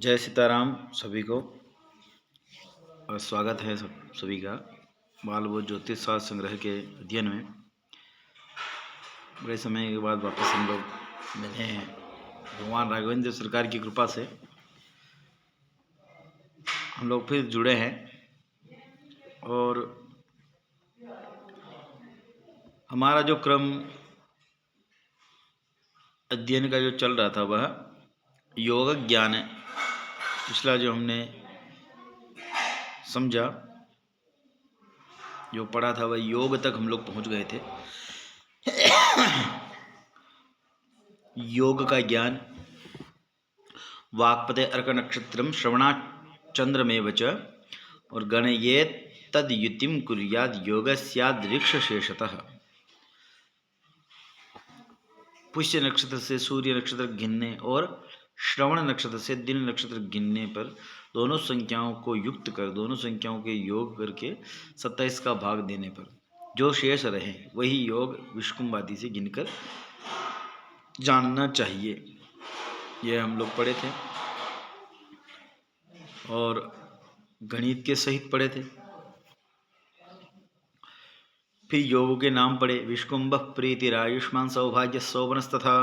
जय सीताराम सभी को और स्वागत है सभी का बालबोध ज्योतिष शास्त्र संग्रह के अध्ययन में। बड़े समय के बाद वापस हम लोग मिले हैं। भगवान राघवेंद्र सरकार की कृपा से हम लोग फिर जुड़े हैं और हमारा जो क्रम अध्ययन का जो चल रहा था वह योग ज्ञान है। पिछला जो हमने समझा, जो पढ़ा था, वह योग तक हम लोग पहुंच गए थे। योग का ज्ञान वाक्पते अर्क नक्षत्रम श्रवणाचंद्रमेव च और गणयेत तद्युतिम कुर्याद योगस्यादृक्ष शेषतः। पुष्य नक्षत्र से सूर्य नक्षत्र गिनने और श्रवण नक्षत्र से दिन नक्षत्र गिनने पर दोनों संख्याओं को युक्त कर दोनों संख्याओं के योग करके 27 का भाग देने पर जो शेष रहे वही योग विष्कुंभ आदि से गिनकर जानना चाहिए। यह हम लोग पढ़े थे और गणित के सहित पढ़े थे। फिर योग के नाम पढ़े। विष्कुंभ प्रीतिरायुष्मान सौभाग्य सौवनस्तथा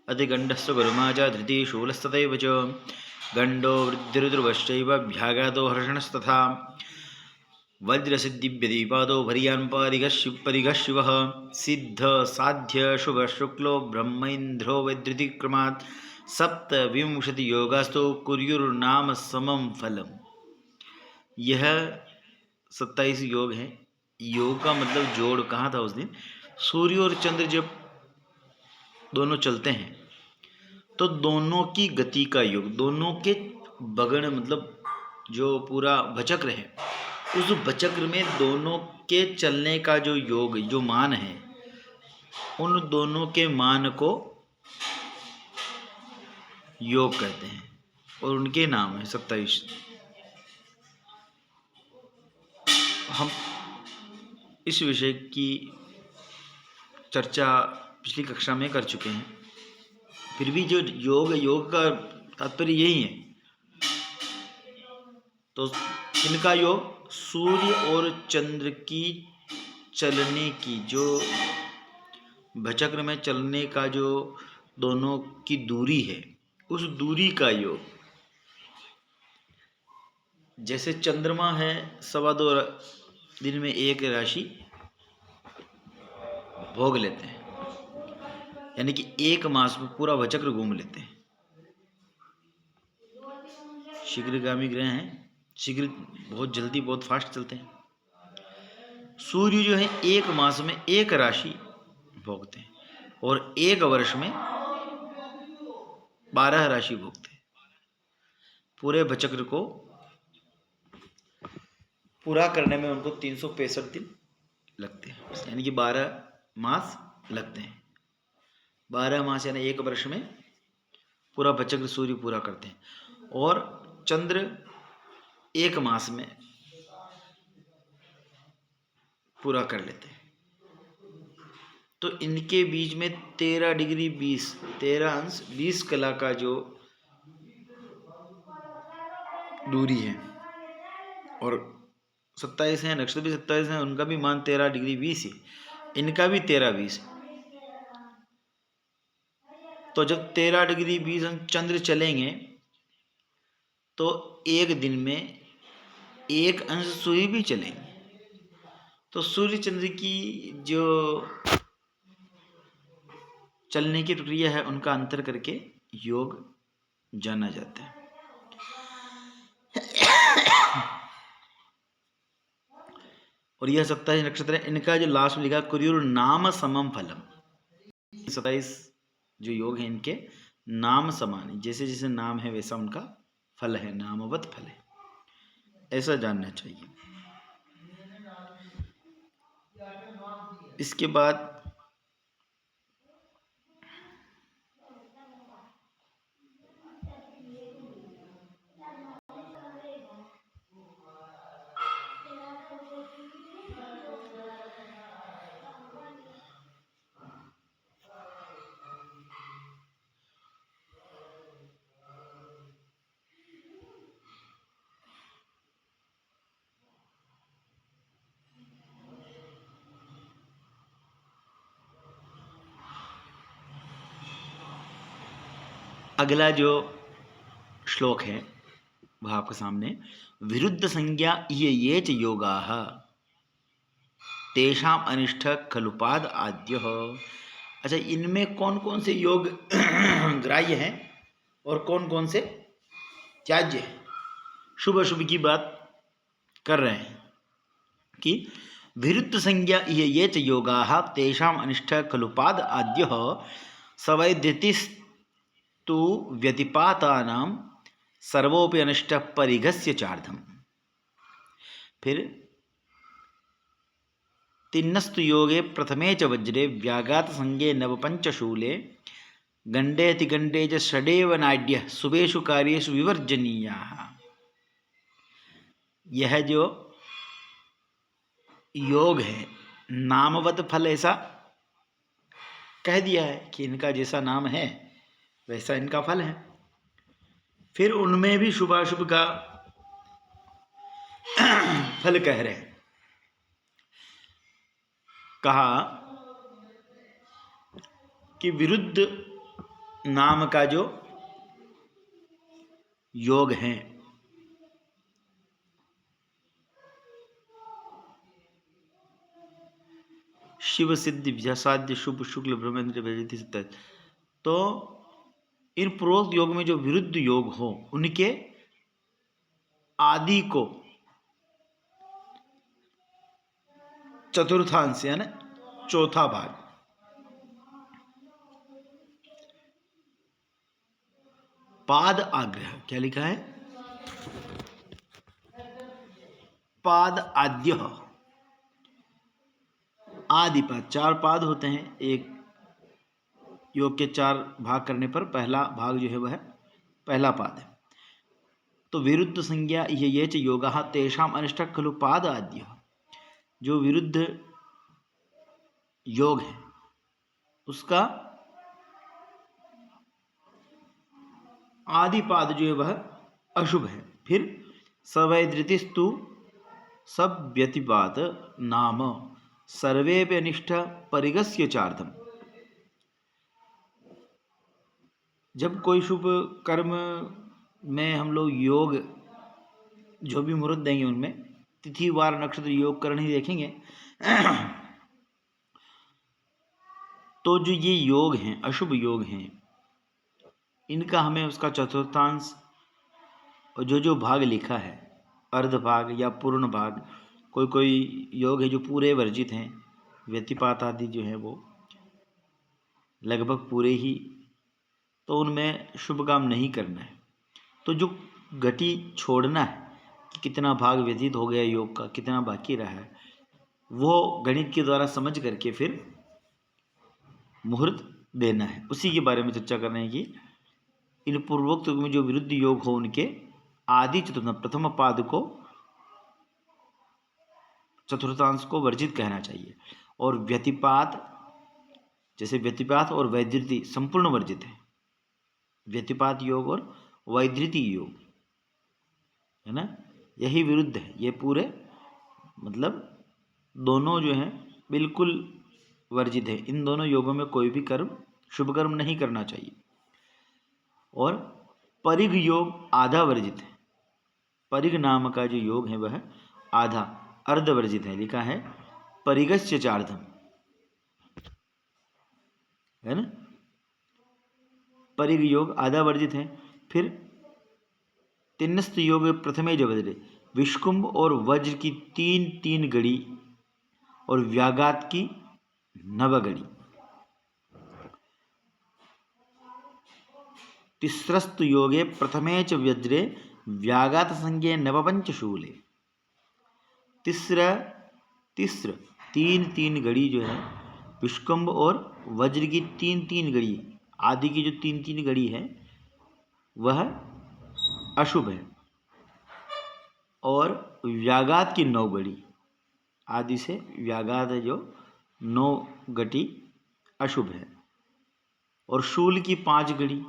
अधिगंडस्व गुरुमाजा धृति शूलस्तथैव च गंडो वृद्धिरुद्रवश्चैव भ्यागादो हर्षणस्तथा वज्रसिद्धिव्यदीपादो भर्यान्पादिगः शिवः सिद्ध साध्य शुभ शुक्लो ब्रह्मेन्द्रो वैद्युतिक्रमात् सप्तविंशति योगास्तु कुर्युर्नाम समम फलम। यह 27 योग हैं। योग का मतलब जोड़ कहा था उस दिन। सूर्य और चंद्र जब दोनों चलते हैं तो दोनों की गति का योग, दोनों के बगड़ मतलब जो पूरा भचक्र है उस भचक्र में दोनों के चलने का जो योग, जो मान है, उन दोनों के मान को योग कहते हैं और उनके नाम है 27। हम इस विषय की चर्चा पिछली कक्षा में कर चुके हैं। फिर भी जो योग का तात्पर्य यही है। तो इनका योग सूर्य और चंद्र की चलने की, जो भचक्र में चलने का जो दोनों की दूरी है, उस दूरी का योग। जैसे चंद्रमा है 2.25 दिन में एक राशि भोग लेते हैं, यानी कि एक मास में पूरा भचक्र घूम लेते हैं। शीघ्रगामी ग्रह हैं, शीघ्र बहुत जल्दी बहुत फास्ट चलते हैं। सूर्य जो है एक मास में एक राशि भोगते हैं और एक वर्ष में 12 राशि भोगते हैं। पूरे भचक्र को पूरा करने में उनको 365 दिन लगते हैं, यानी कि 12 मास लगते हैं। 12 मास यानी एक वर्ष में पूरा भचक्र सूर्य पूरा करते हैं और चंद्र एक मास में पूरा कर लेते हैं। तो इनके बीच में 13 डिग्री 13 अंश 20 कला का जो दूरी है और 27 है, नक्षत्र भी 27 है, उनका भी मान 13 डिग्री 20 है, इनका भी 13 20 है। तो जब 13 डिग्री 20 अंश चंद्र चलेंगे तो एक दिन में एक अंश सूर्य भी चलेंगे। तो सूर्य चंद्र की जो चलने की प्रक्रिया है उनका अंतर करके योग जाना जाता है। और यह 27 नक्षत्र है। इनका जो लास्ट में लिखा कुर्युर नाम समम फलम, 27 जो योग है इनके नाम समान, जैसे जैसे नाम है वैसा उनका फल है, नामवत फल है, ऐसा जानना चाहिए। इसके बाद अगला जो श्लोक है वह आपके सामने, विरुद्ध संज्ञा ये च योगाः तेषाम अनिष्ठ खलुपाद आद्य। अच्छा, इनमें कौन कौन से योग ग्राह्य हैं और कौन कौन से त्याज्य हैं? शुभ अशुभ की बात कर रहे हैं कि विरुद्ध संज्ञा ये च योगाः तेषाम अनिष्ठ खलुपाद आद्य सवैधृतिस्तु व्यतिपातानां सर्वोपि अनिष्ट परिघस्य चार्धम। फिर तिन्नस्तु योगे प्रथमे च वज्रे व्याघात संज्ञे नवपंचशूले गंडेतिगंडे च षडेव नाड्य शुभेषु कार्येषु विवर्जनीयाः। यह जो योग है, नामवत फल ऐसा कह दिया है कि इनका जैसा नाम है वैसा इनका फल है। फिर उनमें भी शुभाशुभ का फल कह रहे हैं। कहा कि विरुद्ध नाम का जो योग है, शिव सिद्धि विजयासाध्य शुभ शुक्ल ब्रह्मेंद्र वैजयंती सत्य, तो इन पूर्वोक्त योग में जो विरुद्ध योग हो उनके आदि को चतुर्थांश यानी चौथा भाग, पाद आग्रह, क्या लिखा है? पाद आद्य, आदि पाद, चार पाद होते हैं। एक योग के चार भाग करने पर पहला भाग जो है वह पहला पाद है। तो विरुद्ध संज्ञा ये च योगाः तेषाम अनिष्ट खलु पाद आद्य, जो विरुद्ध योग है उसका आदि पाद जो है वह अशुभ है। फिर सवैधृतिस्तु सब व्यतिपात नाम सर्वे पे अनिष्ठ परिगस्य चार्धम। जब कोई शुभ कर्म में हम लोग योग जो भी मुहूर्त देंगे उनमें तिथि वार नक्षत्र योग करण ही देखेंगे, तो जो ये योग हैं अशुभ योग हैं, इनका हमें उसका चतुर्थांश और जो भाग लिखा है अर्ध भाग या पूर्ण भाग, कोई योग है जो पूरे वर्जित हैं, व्यतिपात आदि जो है वो लगभग पूरे ही, तो उनमें शुभ काम नहीं करना है। तो जो गति छोड़ना है कि कितना भाग व्यतीत हो गया योग का, कितना बाकी रहा है, वो गणित के द्वारा समझ करके फिर मुहूर्त देना है। उसी के बारे में चर्चा कर रहे हैं कि इन पूर्वोक्त योग में जो विरुद्ध योग हो उनके आदि चतुर्थ प्रथम पाद को चतुर्थांश को वर्जित कहना चाहिए, और व्यतिपात, जैसे व्यतिपात और वैधृति संपूर्ण वर्जित है। व्यतिपात योग और वैधृति योग है ना, यही विरुद्ध है। ये पूरे मतलब दोनों जो हैं बिल्कुल वर्जित है। इन दोनों योगों में कोई भी कर्म शुभ कर्म नहीं करना चाहिए। और परिघ योग आधा वर्जित है। परिघ नाम का जो योग है वह आधा अर्ध वर्जित है। लिखा है परिगस्य चार्धम, है ना, परिघ योग आधा वर्जित है। फिर तिन्नस्त योग प्रथमे जो बदले विष्कुंभ और वज्र की तीन तीन गड़ी और व्याघात की नवगड़ी। तिस्रस्तु योगे प्रथमे च वज्रे व्याघात संज्ञे नवपंचशूले। तिस्र तीन तीन गड़ी जो है विष्कुंभ और वज्र की तीन तीन गड़ी, आदि की जो तीन तीन गड़ी है वह अशुभ है। और व्याघात की 9 गड़ी, आदि से व्याघात है जो 9 गटी अशुभ है। और शूल की 5 गड़ी,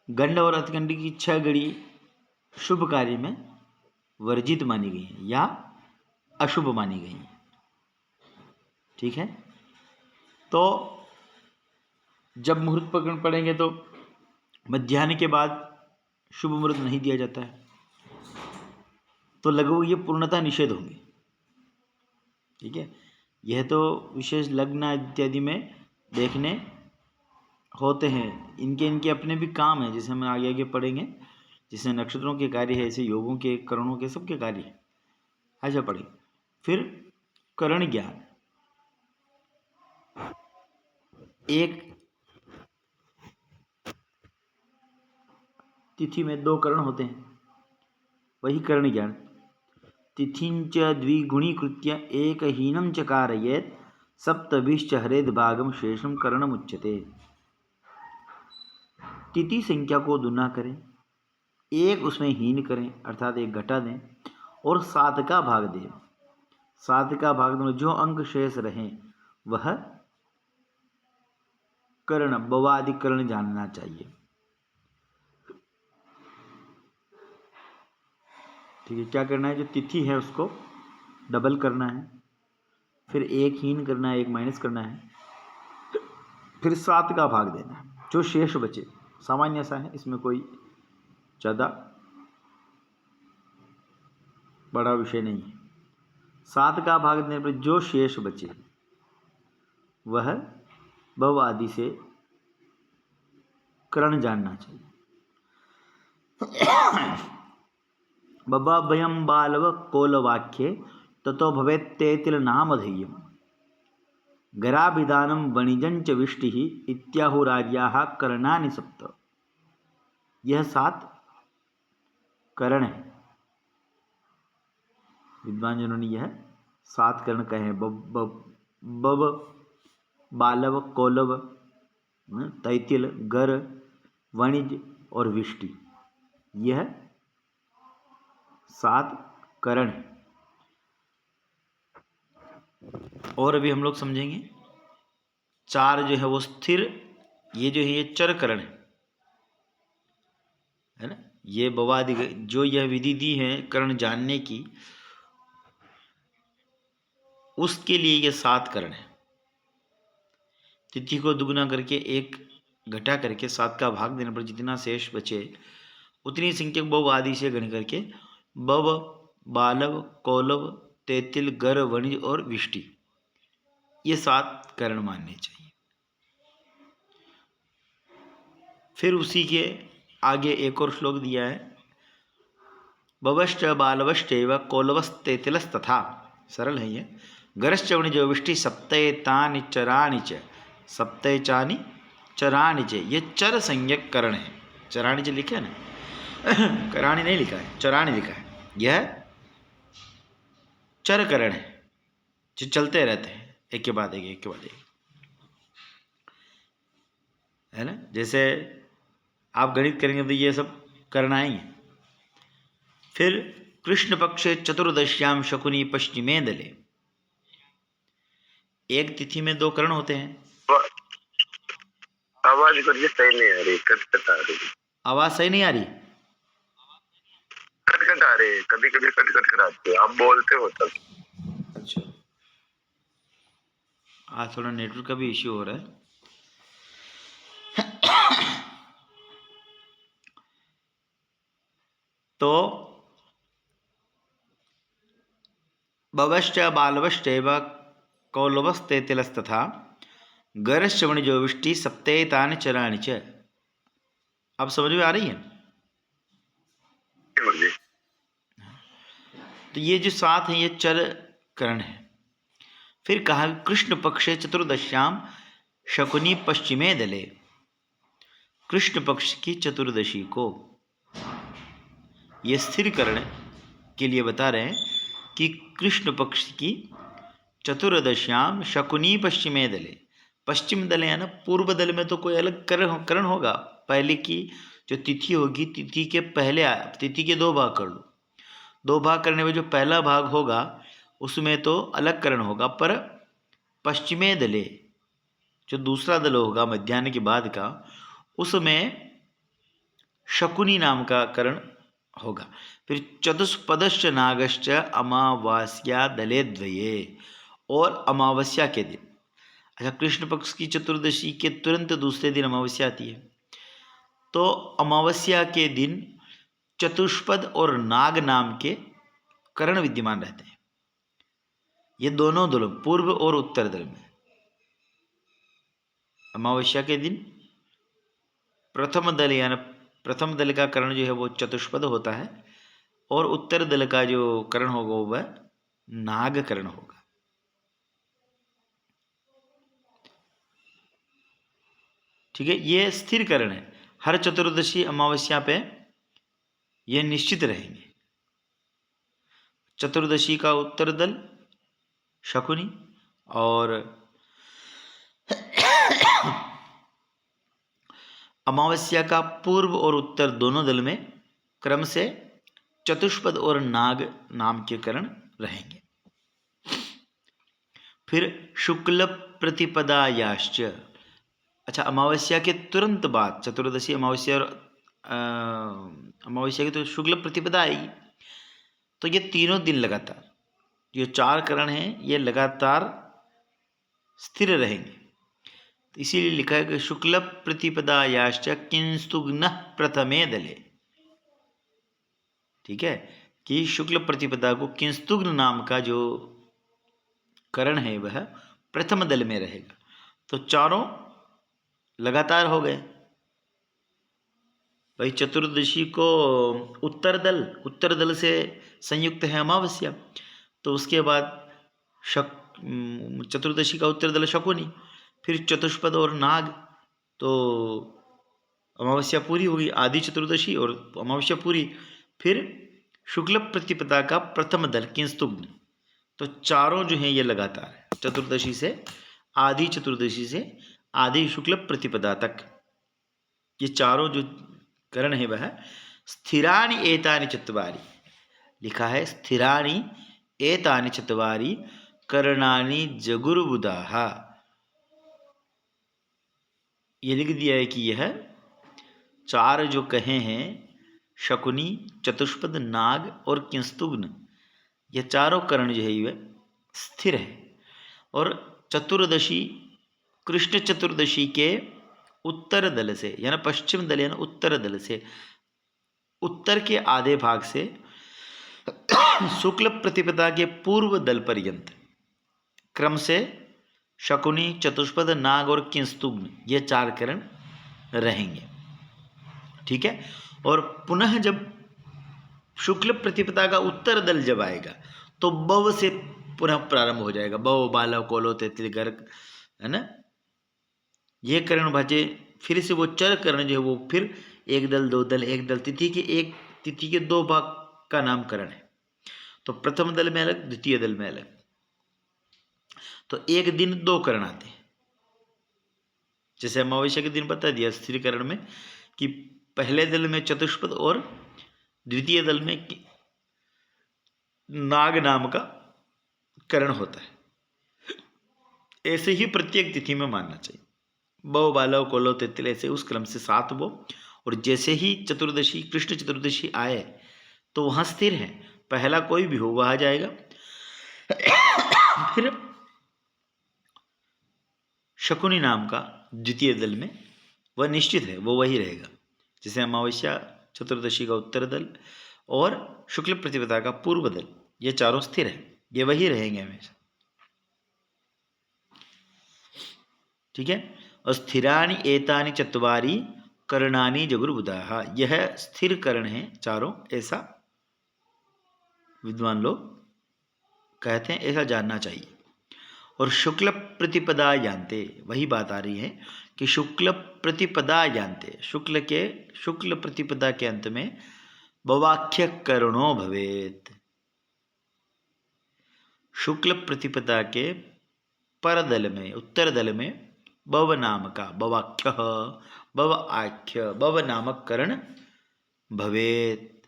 गंड और अतिगंड की 6 गड़ी शुभ कार्य में वर्जित मानी गई है या अशुभ मानी गई है। ठीक है, तो जब मुहूर्त पकड़ पड़ेंगे तो मध्याह्न के बाद शुभ मुहूर्त नहीं दिया जाता है, तो लगभग ये पूर्णतः निषेध होंगे। ठीक है, यह तो विशेष लग्न इत्यादि में देखने होते हैं, इनके इनके अपने भी काम है, जैसे हम आगे आगे पढ़ेंगे। जैसे नक्षत्रों के कार्य है, ऐसे योगों के, करणों के, सबके कार्य है। ऐसा पढ़ेंगे। फिर करण ज्ञान, एक तिथि में 2 करण होते हैं, वही करण ज्ञान। तिथिंच द्विगुणीकृत्य एकहीनं च कारयेत् सप्तभिश्च हरेद भागम शेषम करणमुच्यते। तिथि संख्या को दुना करें, एक उसमें हीन करें अर्थात एक घटा दें, और 7 का भाग दें। 7 का भाग में जो अंक शेष रहें वह कर्ण, बवादि कर्ण जानना चाहिए। ठीक है, क्या करना है, जो तिथि है उसको डबल करना है, फिर एक हीन करना है, एक माइनस करना है, फिर 7 का भाग देना है, जो शेष बचे। सामान्य सा है, इसमें कोई ज़्यादा बड़ा विषय नहीं है। 7 का भाग देने पर जो शेष बचे वह भव आदि से करण जानना चाहिए। बबाभयम बालव कोलवाक्ये ततो भवेत्तेतिल नामधेयम् गराभिधानम वणिजंच विष्टि इत्याहुरार्याः करणानि सप्त। यह 7 करण है। विद्वान जनों ने यह 7 करण कहे हैं। बब, बालव, कोलव, तैतिल, गर, वणिज और विष्टि, यह 7 करण है। और अभी हम लोग समझेंगे 4 जो है वो स्थिर, ये जो है ये चर करण है ना। ये बवादि जो यह विधि दी है करण जानने की, उसके लिए ये 7 करण है। तिथि को दुगुना करके, एक घटा करके, 7 का भाग देने पर जितना शेष बचे उतनी संख्या बव आदि से गण करके बव, बालव, कोलव, तेतिल, गर, वणिज और विष्टि, ये 7 करण मानने चाहिए। फिर उसी के आगे एक और श्लोक दिया है, बवश्च बालवश्चैव कोलवस्तेतिलस्तथा। सरल है ये। गरश्च वणिजो विष्टि सप्तैतानि चराणि च, सप्तैचानि चराणि च, ये चर संज्ञक करण है। चराणि च लिखा है ना, कराणी नहीं लिखा है, चराणि लिखा है। यह चर करण है, जो चलते रहते हैं, एक के बाद एक, एक के बाद एक, है ना। जैसे आप गणित करेंगे तो ये सब करना ही है। फिर कृष्ण पक्षे चतुर्दश्याम शकुनी पश्चिमे दले, एक तिथि में 2 करण होते हैं। आवाज करके सही नहीं आ रही, कट कट आ रही। आवाज सही नहीं आ रही? कट कट आ रही, कभी कभी कट कट कर आती है, आप बोलते हो तब। अच्छा, आज थोड़ा नेटवर्क का भी इश्यू हो रहा है। तो बवश्च बालवश्चैव कौलवस्तेतिलस्तथा गरश्च वणिजो विष्टि सप्तैतानि चराणि च। अब समझ में आ रही है? तो ये जो 7 है ये चर करण है। फिर कहा कृष्ण पक्षे चतुर्दश्याम शकुनी पश्चिमे दले, कृष्ण पक्ष की चतुर्दशी को ये स्थिर करण के लिए बता रहे हैं कि कृष्ण पक्ष की चतुर्दश्याम शकुनी पश्चिमे दले। पश्चिम दल है ना, पूर्व दल में तो कोई अलग करण होगा। पहले की जो तिथि होगी, तिथि के पहले, तिथि के 2 भाग कर लो, 2 भाग करने में जो पहला भाग होगा उसमें तो अलग करण होगा, पर पश्चिमे दले जो दूसरा दल होगा मध्याह्न के बाद का, उसमें शकुनी नाम का करण होगा। फिर चतुष्पदश्च नागश्च अमावास्या दले द्वये, और अमावस्या के दिन, अच्छा कृष्ण पक्ष की चतुर्दशी के तुरंत दूसरे दिन अमावस्या आती है, तो अमावस्या के दिन चतुष्पद और नाग नाम के करण विद्यमान रहते हैं। ये दोनों दल, पूर्व और उत्तर दल में। अमावस्या के दिन प्रथम दल यानी प्रथम दल का करण जो है वो चतुष्पद होता है, और उत्तर दल का जो करण होगा वह नाग करण होगा। ठीक है, ये स्थिर करण है। हर चतुर्दशी अमावस्या पे ये निश्चित रहेंगे। चतुर्दशी का उत्तर दल शकुनी, और अमावस्या का पूर्व और उत्तर दोनों दल में क्रम से चतुष्पद और नाग नाम के करण रहेंगे। फिर शुक्ल प्रतिपदायाश्च, अच्छा अमावस्या के तुरंत बाद चतुर्दशी अमावस्या और अमावस्या की तो शुक्ल प्रतिपदा आएगी, तो ये तीनों दिन लगातार ये 4 करण हैं ये लगातार स्थिर रहेंगे। तो इसीलिए लिखा है कि शुक्ल प्रतिपदायाश्च किंस्तुग्न प्रथमे दले। ठीक है, कि शुक्ल प्रतिपदा को किंस्तुग्न नाम का जो करण है वह प्रथम दल में रहेगा। तो चारों लगातार हो गए। भाई चतुर्दशी को उत्तर दल से संयुक्त है अमावस्या, तो उसके बाद चतुर्दशी का उत्तर दल शकुनी, फिर चतुष्पद और नाग, तो अमावस्या पूरी होगी, आदि चतुर्दशी और अमावस्या पूरी। फिर शुक्ल प्रतिपदा का प्रथम दल किंस्तुग्न, तो चारों जो हैं ये लगातार है, चतुर्दशी से आदि चतुर्दशी से आदि शुक्ल प्रतिपदा तक ये चारों जो करण है वह स्थिराणि एतानि चत्वारि, लिखा है स्थिराणि एतानि चत्वारि करणानि जगुर्बुधाः। ये लिख दिया है कि यह 4 जो कहे हैं शकुनी, चतुष्पद, नाग और किंस्तुग्न, ये चारों करण जो है वह स्थिर है। और चतुर्दशी कृष्ण चतुर्दशी के उत्तर दल से यानी पश्चिम दल यानी उत्तर दल से उत्तर के आधे भाग से शुक्ल प्रतिपदा के पूर्व दल पर्यंत क्रम से शकुनी, चतुष्पद, नाग और किंस्तुग्न ये 4 करण रहेंगे। ठीक है, और पुनः जब शुक्ल प्रतिपदा का उत्तर दल जब आएगा तो बव से पुनः प्रारंभ हो जाएगा। बव, बालव, कोलो, तेतली, गर्क, है ना, ये करण भाजे फिर से वो चर करण जो है वो फिर 1 दल 2 दल 1 दल, तिथि के 2 भाग का नामकरण है। तो प्रथम दल में अलग, द्वितीय दल में अलग, तो एक दिन 2 करण आते हैं। जैसे अमावस्या के दिन बता दिया स्थिर करण में कि पहले दल में चतुष्पद और द्वितीय दल में नाग नाम का करण होता है। ऐसे ही प्रत्येक तिथि में मानना चाहिए। बव, बालव, कोलव, तेतल, ऐसे उस क्रम से 7 वो, और जैसे ही चतुर्दशी कृष्ण चतुर्दशी आए तो वहाँ स्थिर है, पहला कोई भी हो वह आ जाएगा। फिर शकुनी नाम का द्वितीय दल में वह निश्चित है, वो वही रहेगा। जैसे अमावस्या चतुर्दशी का उत्तर दल और शुक्ल प्रतिपदा का पूर्व दल, ये चारों स्थिर है, ये वही रहेंगे हमेशा। ठीक है, और स्थिराणि एतानि चत्वारि करणानि जगुर्बुधाः, यह स्थिर करण है चारों, ऐसा विद्वान लोग कहते हैं, ऐसा जानना चाहिए। और शुक्ल प्रतिपदा जानते, वही बात आ रही है कि शुक्ल प्रतिपदा जानते, शुक्ल प्रतिपदा के अंत में बवाख्य करणो भवेत। शुक्ल प्रतिपदा के परदल में उत्तर दल में बव नाम का बवाख्य बव आख्य बव नामक करण भवेत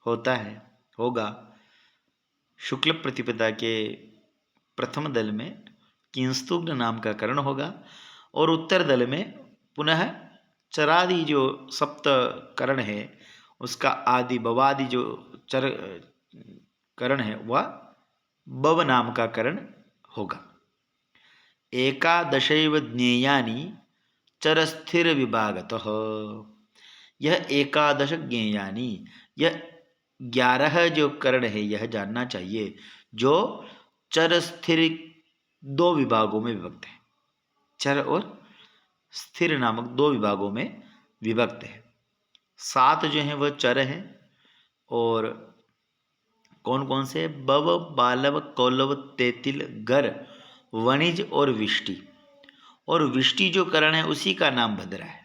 होता है, होगा। शुक्ल प्रतिपदा के प्रथम दल में किंस्तुग्न नाम का करण होगा, और उत्तर दल में पुनः चरादि जो सप्त करण है उसका आदि बवादि जो चर करण है वह बव नाम का करण होगा। एकादशैव ज्ञेयानि चरस्थिर विभागतः, यह एकादश ज्ञेयानि, यह 11 जो करण है यह जानना चाहिए, जो चर स्थिर 2 विभागों में विभक्त है। चर और स्थिर नामक 2 विभागों में विभक्त है। 7 जो हैं वह चर हैं, और कौन कौन से? बव, बालव, कौलव, तेतिल, गर, वणिज और विष्टि। और विष्टि जो करण है उसी का नाम भद्रा है।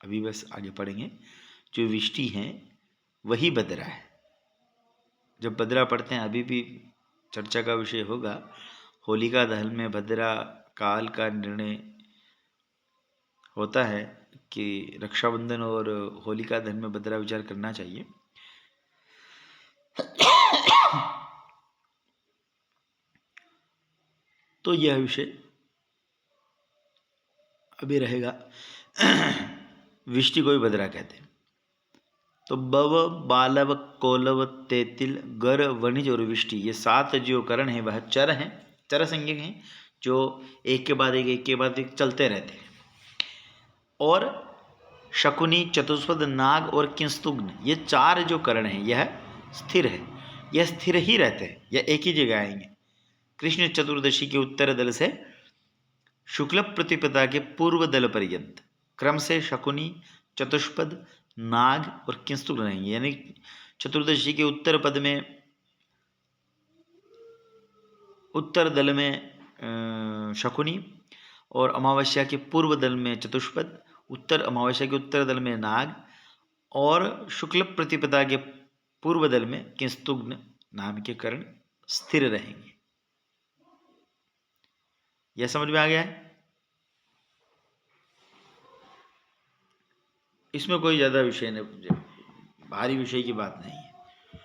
अभी बस आगे पढ़ेंगे। जो विष्टि हैं वही भद्रा है। जब भद्रा पढ़ते हैं, अभी भी चर्चा का विषय होगा, होलिका दहन में भद्रा काल का निर्णय होता है कि रक्षाबंधन और होलिका दहन में भद्रा विचार करना चाहिए। तो यह विषय अभी रहेगा। विष्टि को भी भद्रा कहते हैं। तो बव, बालव, कोलव, तेतिल, गर, वणिज और विष्टि, ये 7 जो करण हैं वह चर हैं, चर संज्ञक हैं, जो एक के बाद एक चलते रहते हैं। और शकुनी, चतुष्पद, नाग और किंस्तुग्न, ये 4 जो करण हैं यह स्थिर है। यह स्थिर ही रहते हैं, यह एक ही जगह आएंगे। कृष्ण चतुर्दशी के उत्तर दल से शुक्ल प्रतिपदा के पूर्व दल पर्यंत क्रम से शकुनी, चतुष्पद, नाग और किंस्तुग्न रहेंगे। यानी चतुर्दशी के उत्तर पद में, उत्तर दल में शकुनी, और अमावस्या के पूर्व दल में चतुष्पद, अमावस्या के उत्तर दल में नाग, और शुक्ल प्रतिपदा के पूर्व दल में किंस्तुग्न नाम के करण स्थिर रहेंगे। यह समझ में आ गया है? इसमें कोई ज़्यादा विषय नहीं, भारी विषय की बात नहीं है।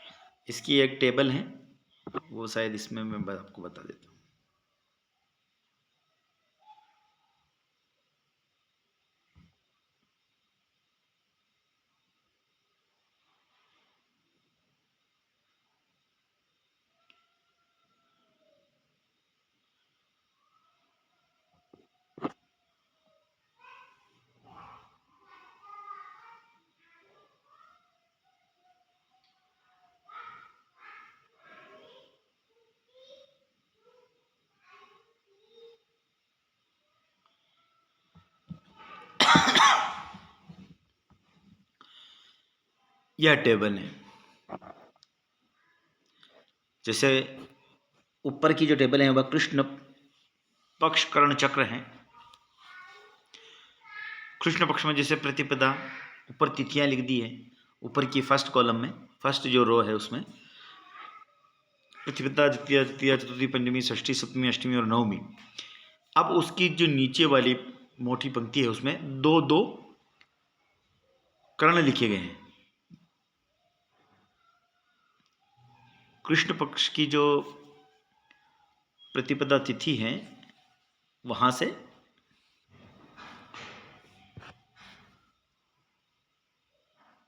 इसकी एक टेबल है, वो शायद इसमें मैं आपको बता देता हूँ। यह टेबल है। जैसे ऊपर की जो टेबल है वह कृष्ण पक्ष कर्ण चक्र है। कृष्ण पक्ष में जैसे प्रतिपदा, ऊपर तिथियां लिख दी है, ऊपर की फर्स्ट कॉलम में, फर्स्ट जो रो है उसमें प्रतिपदा, द्वितीया, तृतीया, चतुर्थी, पंचमी, षष्ठी, सप्तमी, अष्टमी और नवमी। अब उसकी जो नीचे वाली मोटी पंक्ति है उसमें 2-2 कर्ण लिखे गए हैं। कृष्ण पक्ष की जो प्रतिपदा तिथि है वहां से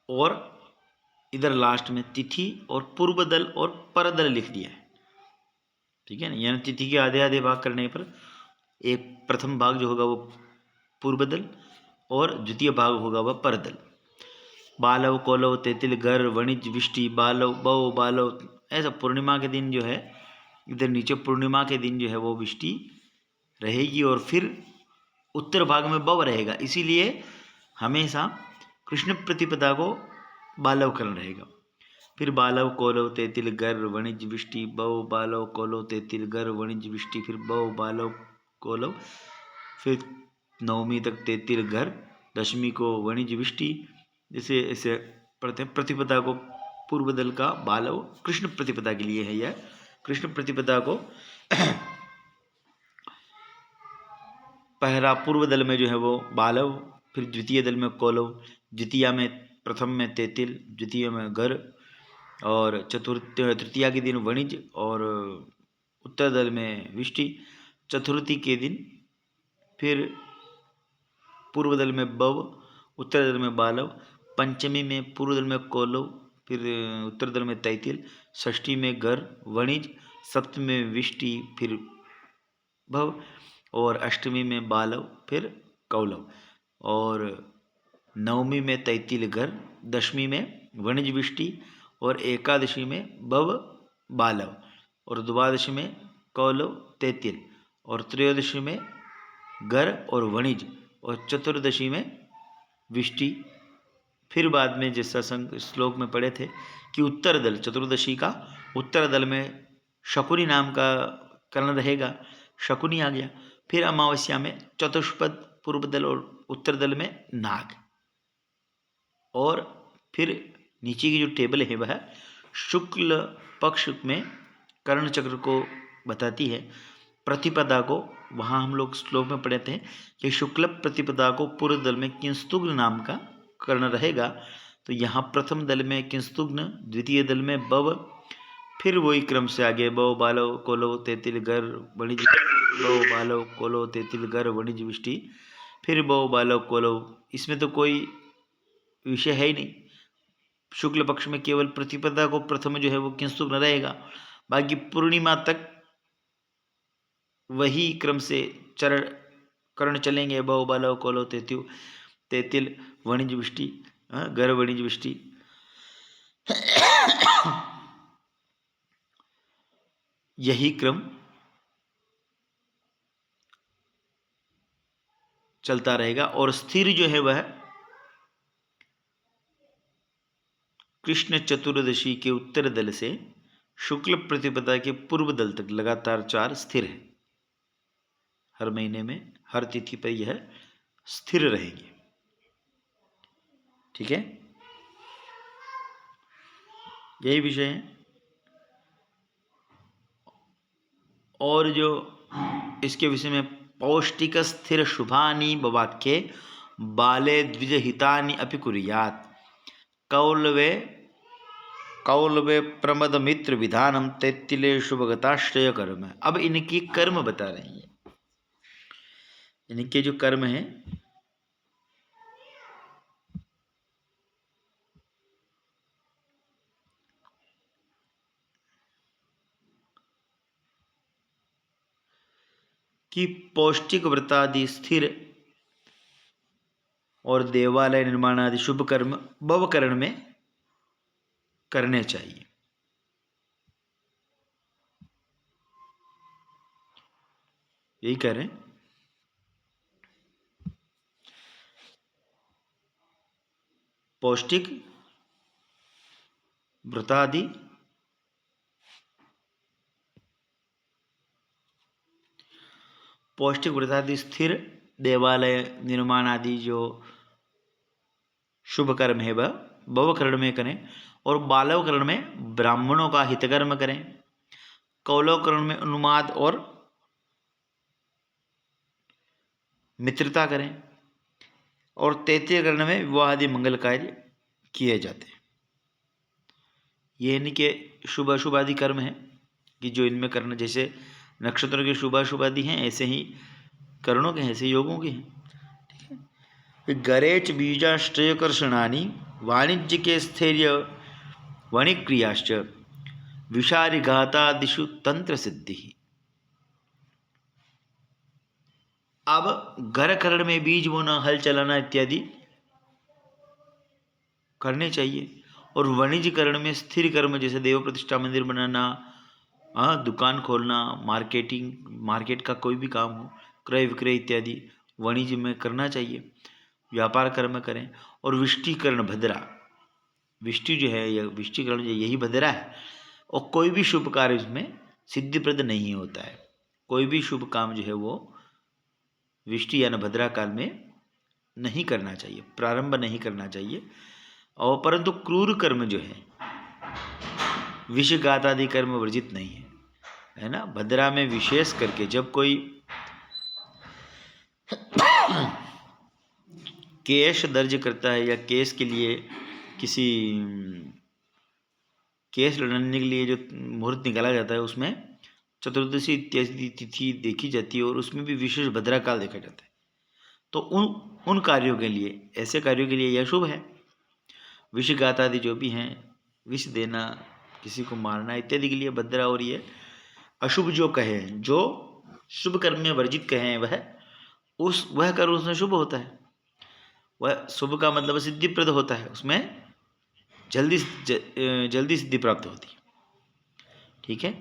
और इधर लास्ट में तिथि और पूर्व दल और पर दल लिख दिया है। ठीक है ना? यानी तिथि के आधे आधे भाग करने पर एक प्रथम भाग जो होगा वो पूर्व दल और द्वितीय भाग होगा वह पर दल। बालव, कौलव, तेतिल, गर, वणिज, विष्टि, बालव, बव, बालव, ऐसा पूर्णिमा के दिन जो है, इधर नीचे पूर्णिमा के दिन जो है वो विष्टि रहेगी, और फिर उत्तर भाग में बव रहेगा। इसीलिए हमेशा कृष्ण प्रतिपदा को बालव करण रहेगा। फिर बालव, कौलव, तेतिल, गर, वणिज, विष्टि, बव, बालव, कौलव, तेतिल, गर, वणिज, विष्टि, फिर बव, बालव, कौलव, फिर नवमी तक तेतिल, घर, दशमी को वणिज, विष्टि, जैसे ऐसे पढ़ते हैं। प्रतिपदा को पूर्व दल का बालव कृष्ण प्रतिपदा के लिए है। यह कृष्ण प्रतिपदा को पहला पूर्व दल में जो है वो बालव, फिर द्वितीय दल में कौलव, द्वितीया में, प्रथम में तेतिल, द्वितीय में घर, और तृतीया के दिन वणिज, और उत्तर दल में विष्टि, चतुर्थी के दिन फिर पूर्व दल में बव, उत्तर दल में बालव, पंचमी में पूर्व दल में कौलव, फिर उत्तर दल में तैतिल, षष्ठी में घर, वणिज, सप्तमी में विष्टि, फिर भव, और अष्टमी में बालव, फिर कौलव, और नवमी में तैतिल घर, दशमी में वणिज विष्टि, और एकादशी में बव बालव, और द्वादशी में कौलव तैतिल, और त्रयोदशी में घर और वणिज, और चतुर्दशी में विष्टि। फिर बाद में जैसा श्लोक में पढ़े थे कि उत्तर दल, चतुर्दशी का उत्तर दल में शकुनी नाम का कर्ण रहेगा, शकुनी आ गया। फिर अमावस्या में चतुष्पद पूर्व दल और उत्तर दल में नाग। और फिर नीचे की जो टेबल है वह शुक्ल पक्ष में कर्ण चक्र को बताती है। प्रतिपदा को वहाँ हम लोग श्लोक में पढ़े थे कि शुक्ल प्रतिपदा को पूर्व दल में किंस्तुग्न नाम का कर्ण रहेगा। तो यहाँ प्रथम दल में किंस्तुग्न, द्वितीय दल में बव, फिर वही क्रम से आगे बव बालव कोलव तैतिल गर वणिज, बव बालव कोलव तैतिल गर वणिज विष्टि, फिर बव बालव कोलव। इसमें तो कोई विषय है ही नहीं। शुक्ल पक्ष में केवल प्रतिपदा को प्रथम जो है वो किंस्तुग्न रहेगा, बाकी पूर्णिमा तक वही क्रम से चरण कर्ण चलेंगे, बव बालव कोलव तैतिल वणिज विष्टि, गर वणिज विष्टि। यही क्रम चलता रहेगा। और स्थिर जो है वह कृष्ण चतुर्दशी के उत्तर दल से शुक्ल प्रतिपदा के पूर्व दल तक लगातार 4 स्थिर है। हर महीने में हर तिथि पर यह स्थिर रहेंगे। ठीक है, यही विषय है। और जो इसके विषय में पौष्टिक स्थिर शुभानि बवाक्ये बाले द्विजहितानि अपि कुर्यात् कौलवे प्रमद मित्र विधानम तैतिले शुभगताश्रय कर्म। अब इनकी कर्म बता रही है। इनके जो कर्म है कि पौष्टिक व्रतादि स्थिर और देवालय निर्माण आदि शुभ कर्म भवकरण में करने चाहिए। यही कह रहे हैं। पौष्टिक व्रतादि पौष्टिक व्रतादि स्थिर देवालय निर्माण आदि जो शुभ कर्म है वह भवकरण में करें, और बालवकरण में ब्राह्मणों का हितकर्म करें, कौलवकरण में उन्माद और मित्रता करें, और तैतीय करण में विवाह आदि मंगल कार्य किए जाते हैं। ये इनके शुभ अशुभ आदि कर्म हैं कि जो इनमें करना, जैसे नक्षत्रों के शुभ अशुभ आदि हैं ऐसे ही करणों के हैं, ऐसे योगों के हैं। ठीक है। गरेच बीजाश्रयकर्षणानि वाणिज्य के स्थैर्य वणिक्रियाश्च विषारिघातादिषु तंत्र सिद्धि। अब घर करण में बीज बोना, हल चलाना इत्यादि करने चाहिए। और वाणिज्यकरण में स्थिर कर्म जैसे देव प्रतिष्ठा मंदिर बनाना, दुकान खोलना, मार्केट का कोई भी काम हो, क्रय विक्रय इत्यादि वाणिज्य में करना चाहिए। व्यापार कर्म करें। और विष्टिकरण भद्रा, विष्टि जो है यह विष्टिकरण जो यही भद्रा है। और कोई भी शुभ कार्य इसमें सिद्धिप्रद नहीं होता है। कोई भी शुभ काम जो है वो विष्टि यानी भद्रा काल में नहीं करना चाहिए, प्रारंभ नहीं करना चाहिए। और परंतु क्रूर कर्म जो है, विषघात आदि कर्म वर्जित नहीं है ना। भद्रा में विशेष करके जब कोई केस दर्ज करता है या केस के लिए किसी केस लड़ने के लिए जो मुहूर्त निकाला जाता है उसमें चतुर्दशी इत्यादि तिथि देखी जाती है और उसमें भी विशेष भद्रा काल देखा जाता है। तो उन कार्यों के लिए, ऐसे कार्यों के लिए यह शुभ है। विषघात आदि जो भी हैं, विष देना, किसी को मारना इत्यादि के लिए भद्रा। और ये अशुभ जो कहे, जो शुभ कर्म में वर्जित कहें वह कर्म उसमें शुभ होता है। वह शुभ का मतलब सिद्धिप्रद होता है, उसमें जल्दी सिद्धि प्राप्त होती है। ठीक है,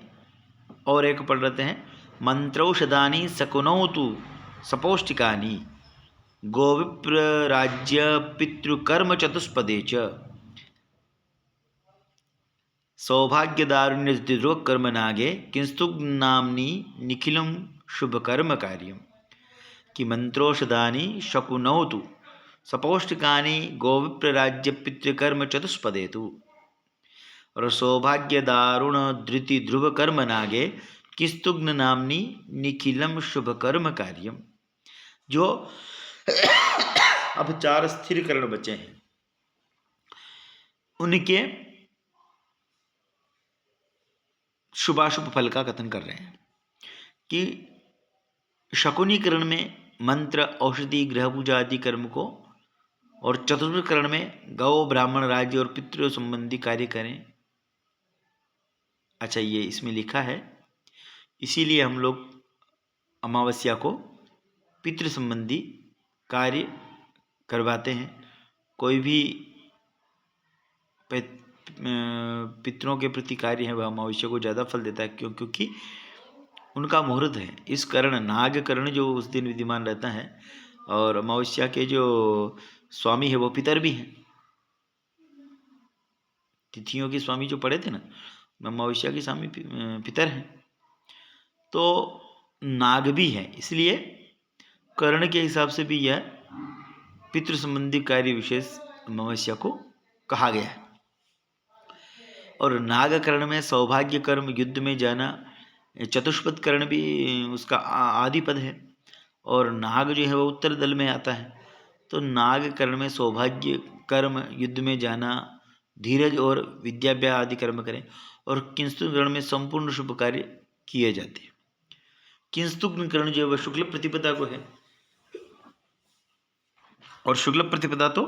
और एक पढ़ लेते हैं। मंत्रौषधानि सकुनौतु सपौष्टिकानि गोविप्र राज्य पितृकर्म चतुष्पदे च सौभाग्यदारुण्य कर्म नागे किंस्तु नाम्नि निखिलम शुभ कर्म कार्यम कि मंत्रोषधानि शकुनौतु सपौष्टिकानि गोविप्र राज्य पितृकर्म चतुष्पदे तु और सौभाग्य दारुण धृति ध्रुव कर्म नागे किस्तुग्न नामनी निखिलम शुभ कर्म कार्यम। जो अब 4 स्थिर करण बचे हैं, उनके शुभाशुभ फल का कथन कर रहे हैं कि शकुनीकरण में मंत्र औषधि गृह पूजा आदि कर्म को, और चतुर्थ करण में गौ ब्राह्मण राज्य और पितृ संबंधी कार्य करें। अच्छा, ये इसमें लिखा है, इसीलिए हम लोग अमावस्या को पितृ संबंधी कार्य करवाते हैं। कोई भी पितरों के प्रति कार्य है वह अमावस्या को ज़्यादा फल देता है, क्योंकि उनका मुहूर्त है। इस कारण नागकरण जो उस दिन विद्यमान रहता है, और अमावस्या के जो स्वामी है वो पितर भी हैं। तिथियों के स्वामी जो पढ़े थे ना, अमावस्या के स्वामी पितर हैं, तो नाग भी है। इसलिए कर्ण के हिसाब से भी यह पितृ संबंधी कार्य विशेष अमावस्या को कहा गया है। और नागकर्ण में सौभाग्य कर्म, युद्ध में जाना, चतुष्पद कर्ण भी उसका आदि पद है, और नाग जो है वो उत्तर दल में आता है। तो नागकर्ण में सौभाग्य कर्म, युद्ध में जाना, धीरज और विद्याभ्यास आदि कर्म करें, और किंस्तुकर्ण में संपूर्ण शुभ कार्य किए जाते हैं। किंस्तुकर्ण जो है वह शुक्ल प्रतिपदा को है, और शुक्ल प्रतिपदा तो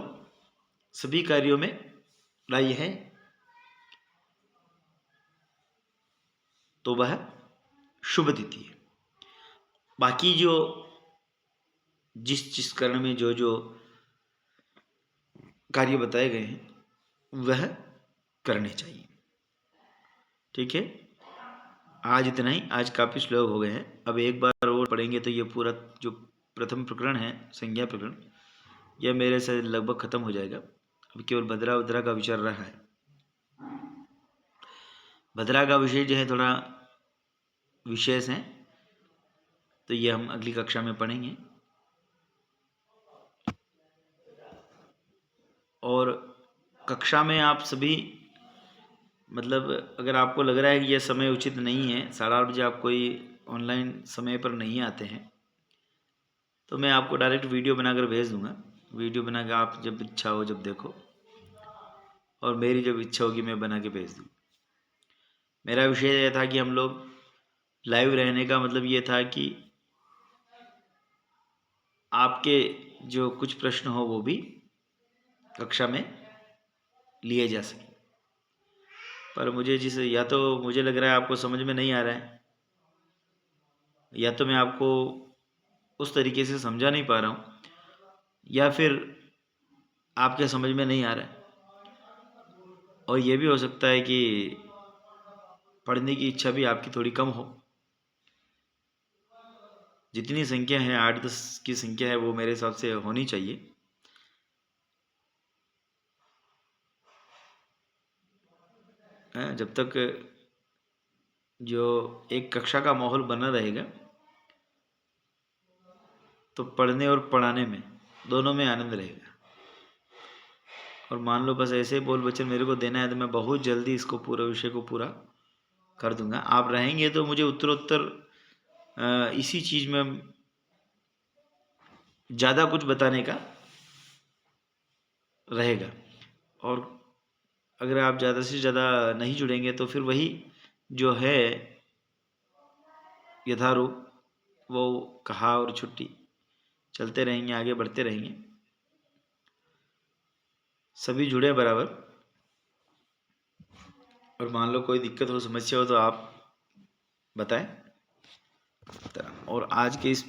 सभी कार्यों में लाई है, तो वह शुभ तिथि है। बाकी जो जिस कर्ण में जो जो कार्य बताए गए हैं वह करने चाहिए। ठीक है, आज इतना ही। आज काफ़ी श्लोक हो गए हैं, अब एक बार और पढ़ेंगे तो ये पूरा जो प्रथम प्रकरण है, संज्ञा प्रकरण, यह मेरे से लगभग खत्म हो जाएगा। अब केवल भद्रा का विचार रहा है। भद्रा का विषय जो है थोड़ा विशेष है, तो ये हम अगली कक्षा में पढ़ेंगे। और कक्षा में आप सभी, मतलब अगर आपको लग रहा है कि यह समय उचित नहीं है, 8:30 बजे आप कोई ऑनलाइन समय पर नहीं आते हैं, तो मैं आपको डायरेक्ट वीडियो बनाकर भेज दूंगा। वीडियो बना के आप जब इच्छा हो जब देखो, और मेरी जब इच्छा होगी मैं बना के भेज दूँ। मेरा विषय यह था कि हम लोग लाइव रहने का मतलब ये था कि आपके जो कुछ प्रश्न हो वो भी कक्षा में लिए जा सके। पर मुझे या तो मुझे लग रहा है आपको समझ में नहीं आ रहा है, या तो मैं आपको उस तरीके से समझा नहीं पा रहा हूँ, या फिर आपके समझ में नहीं आ रहा है। और ये भी हो सकता है कि पढ़ने की इच्छा भी आपकी थोड़ी कम हो। जितनी संख्या है 8-10 की संख्या है वो मेरे हिसाब से होनी चाहिए। जब तक जो एक कक्षा का माहौल बना रहेगा तो पढ़ने और पढ़ाने में दोनों में आनंद रहेगा। और मान लो बस ऐसे बोल वचन मेरे को देना है तो मैं बहुत जल्दी इसको पूरा विषय को पूरा कर दूंगा। आप रहेंगे तो मुझे उत्तरोत्तर इसी चीज़ में ज़्यादा कुछ बताने का रहेगा। और अगर आप ज़्यादा से ज़्यादा नहीं जुड़ेंगे तो फिर वही जो है यथारूप वो कहा और छुट्टी चलते रहेंगे, आगे बढ़ते रहेंगे। सभी जुड़े बराबर। और मान लो कोई दिक्कत हो, समस्या हो तो आप बताएं। और आज के इस